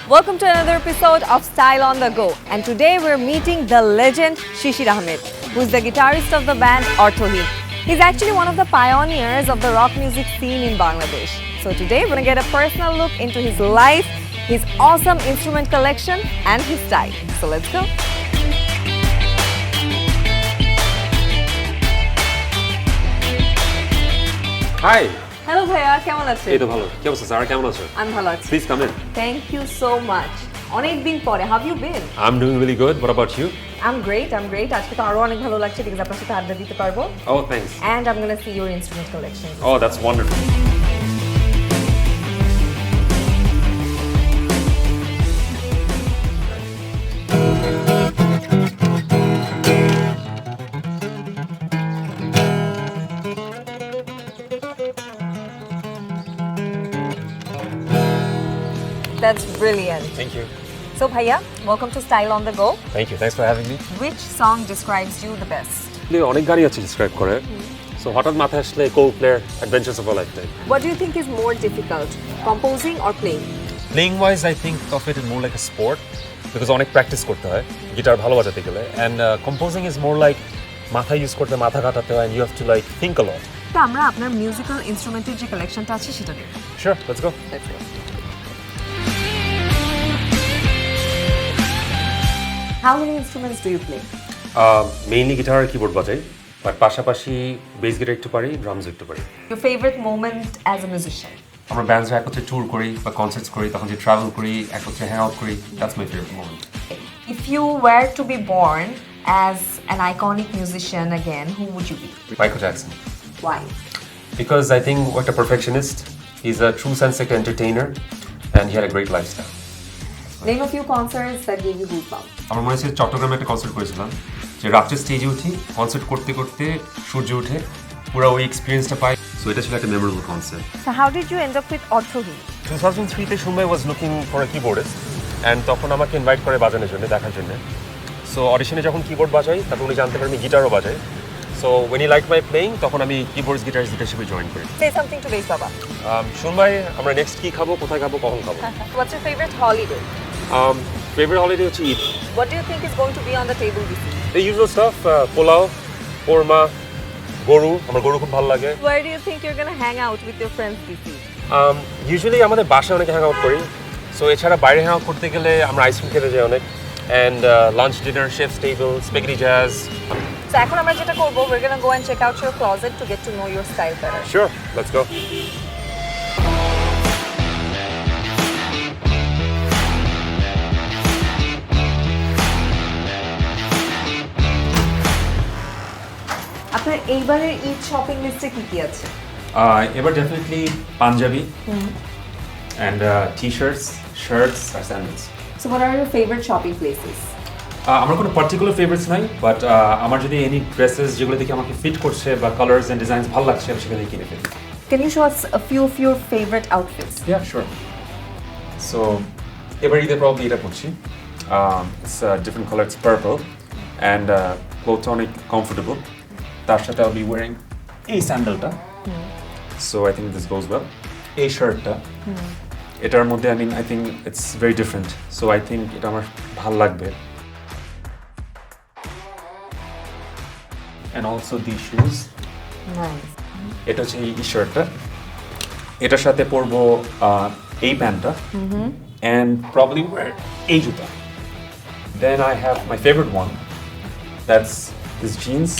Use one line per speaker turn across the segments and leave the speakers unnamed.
Welcome to another episode of Style on the Go. And today we're meeting the legend Shishir Ahmed, who's the guitarist of the band Aurthohin. He's actually one of the pioneers of the rock music scene in Bangladesh. So today we're gonna get a personal look into his life, his awesome instrument collection, and his style. So let's go.
Hi.
Hello ভাইয়া, কেমন আছেন?
এই তো ভালো। কি অবস্থা sir? কেমন আছো?
আমি ভালো আছি।
Please come in.
Thank you so much. অনেক দিন পরে, how have you been?
I'm doing really good. What about you?
I'm great. আজকে তো আরো অনেক ভালো লাগছে because আপনার সাথে আড্ডা দিতে পারবো।
Oh, thanks.
And I'm gonna see your instrument collection.
Oh, that's wonderful.
That's brilliant.
Thank you.
So Bhaiya, welcome to Style on the Go.
Thank you. Thanks for having me.
Which song describes you the best?
অনেক গানই আছে describe করে। So হঠাৎ মাথায় আসলে Coldplay Adventures of a Lifetime.
What do you think is more difficult, composing or playing?
Playing wise, I think of it more like a sport because অনেক practice করতে হয় গিটার ভালো বাজাতে গেলে, and composing is more like মাথা use করতে মাথা খাটাতে হয়, and you have to like think a lot.
তো আমরা আপনার মিউজিক্যাল ইনস্ট্রুমেন্টের যে কালেকশনটা আছে সেটা দেখব।
Sure, let's go.
Let's go. How many instruments do you play?
Mainly guitar R keyboard বাজাই, but পাশাপাশি bass guitar একটু পারি, drums একটু পারি।
Your favorite moment as a musician?
আমরা ব্যান্ডসরা একত্রে ট্যুর করি বা কনসার্টস করি, তখন যে ট্রাভেল করি, একত্রে হ্যাং আউট করি, that's my favorite moment.
If you were to be born as an iconic musician again, who would you be?
Michael Jackson.
Why?
Because I think what a perfectionist, he's a true sensic entertainer and he had a great lifestyle.
Name a few concerts that gave you goosebumps.
আমার মনে হচ্ছে চট্টগ্রামে একটা concert করেছিলাম, যে রাত্রে স্টেজে উঠি, কনসার্ট করতে করতে সূর্য ওঠে, পুরো ওই এক্সপিরিয়েন্সটা পাই। সো এটা ছিল একটা memorable concert.
So how did you end up with Aurthohin?
2003 শুনবাই was looking for a keyboardist, and তখন আমাকে ইনভাইট করে বাজানোর জন্য, দেখার জন্য। সো অডিশনে যখন কিবোর্ড বাজাই, তারপর উনি জানতে পারেন আমি গিটারও বাজাই। So when I like my playing, তখন আমি কিবোর্ডস গিটারিস্ট হিসেবে জয়েন করি।
Say something to Base Baba.
শুনবাই আমরা নেক্সট কি খাবো, কোথায় খাবো, কখন খাবো।
What's your favorite holiday?
Favourite holiday হচ্ছে Eid.
What do you think is going to be on the table this year?
The usual stuff, pulao, korma, গরু, আমার গরু খুব ভালো লাগে।
Where do you think you're going to hang out with your friends this year?
Usually আমাদের বাসায় অনেকে hang out করি, সো এছাড়া বাইরে হ্যাং আউট করতে গেলে আমরা আইসক্রিম খেতে যাই অনেক, and lunch dinner, chefs table, spaghetti jazz.
So এখন আমরা যেটা করব, we're going to go and check out your closet to get to know your style better.
Sure, let's go.
আপনার এইবারের ঈদ শপিং লিস্টে কি কি আছে?
এবার definitely panjabi and t-shirts, shirts আর sandals.
So what are your favorite shopping places?
আমার কোনো পার্টিকুলার ফেভারিটস নাই, বাট আমার যদি এনি ড্রেসেস যেগুলো দেখে আমাকে ফিট করছে বা কালার্স অ্যান্ড ডিজাইনস ভালো লাগছে, আমি সেখানে কিনে ফেলি।
Can you show us a few of your favorite outfits?
Yeah, sure. So এবার ঈদে প্রবলি এটা করছি। It's a different color, it's purple, and clothes অনেক comfortable. তার সাথে I'll be wearing এই স্যান্ডেলটা, so I think this goes well. এই শার্টটা, এটার মধ্যে I think it's very different, so I think এটা আমার ভালো লাগবে. And also these shoes.
Nice.
এটা হচ্ছে এই শার্টটা, এটার সাথে পরবো এই প্যান্টটা, and probably wear এই জুতা. Then I have my favorite one, that's this jeans,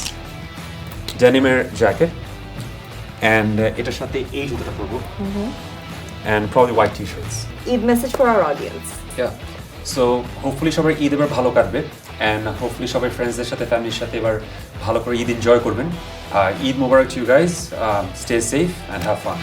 ডেনিমের জ্যাকেট, and এটার সাথে এই জুতাটা পরবো, and probably white t-shirts.
Eid message for our audience.
Yeah. So hopefully সবাই ঈদ এবার ভালো কাটবে, and hopefully সবাই ফ্রেন্ডসদের সাথে ফ্যামিলির সাথে এবার ভালো করে ঈদ এনজয় করবেন। ঈদ মোবারক to you guys. Stay safe and have fun.